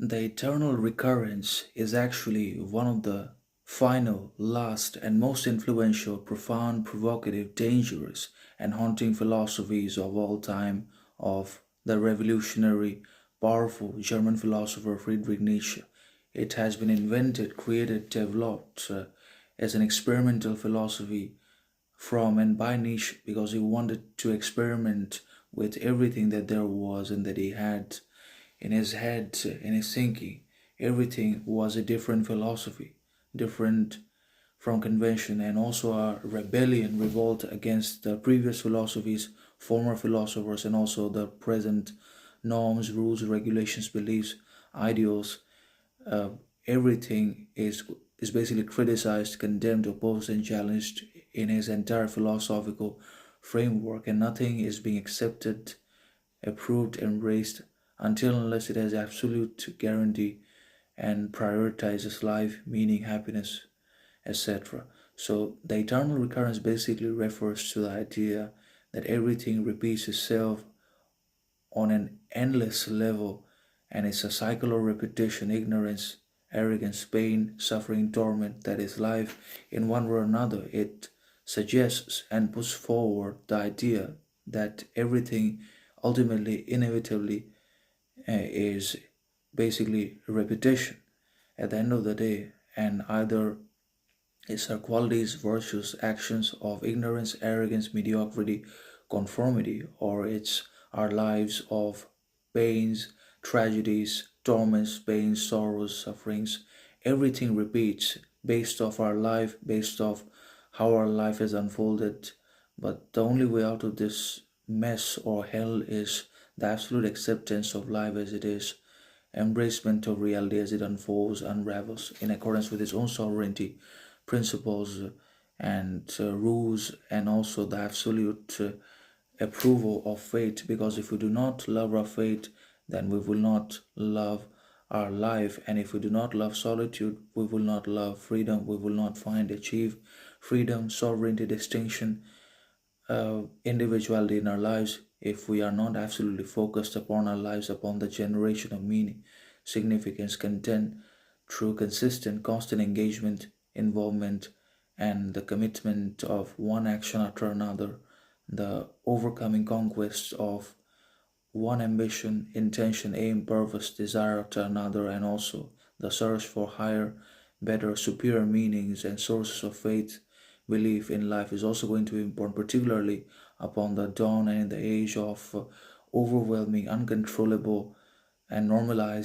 The eternal recurrence is actually one of the final, last, and most influential, profound, provocative, dangerous, and haunting philosophies of all time of the revolutionary, powerful German philosopher Friedrich Nietzsche. It has been invented, created, developed as an experimental philosophy from and by Nietzsche because he wanted to experiment with everything that there was and that he had in his head, in his thinking. Everything was a different philosophy, different from convention, and also a rebellion, revolt against the previous philosophies, former philosophers, and also the present norms, rules, regulations, beliefs, ideals. uh, Everything is basically criticized, condemned, opposed, and challenged in his entire philosophical framework, and nothing is being accepted, approved, embraced until unless it has absolute guarantee and prioritizes life, meaning, happiness, etc. So the eternal recurrence basically refers to the idea that everything repeats itself on an endless level, and it's a cycle of repetition, ignorance, arrogance, pain, suffering, torment that is life in one way or another. It suggests and puts forward the idea that everything ultimately, inevitably, is basically repetition at the end of the day, and either it's our qualities, virtues, actions of ignorance, arrogance, mediocrity, conformity, or it's our lives of pains, tragedies, torments, pains, sorrows, sufferings. Everything repeats based off our life, based off how our life has unfolded. But the only way out of this mess or hell is the absolute acceptance of life as it is, embracement of reality as it unfolds, unravels in accordance with its own sovereignty, principles, and rules, and also the absolute approval of fate. Because if we do not love our fate, then we will not love our life, and if we do not love solitude, we will not love freedom, we will not achieve freedom, sovereignty, distinction, individuality in our lives if we are not absolutely focused upon our lives, upon the generation of meaning, significance, content, through consistent, constant engagement, involvement, and the commitment of one action after another, the overcoming conquest of one ambition, intention, aim, purpose, desire after another, and also the search for higher, better, superior meanings and sources of faith, belief in life is also going to be important, particularly upon the dawn and in the age of overwhelming, uncontrollable, and normalized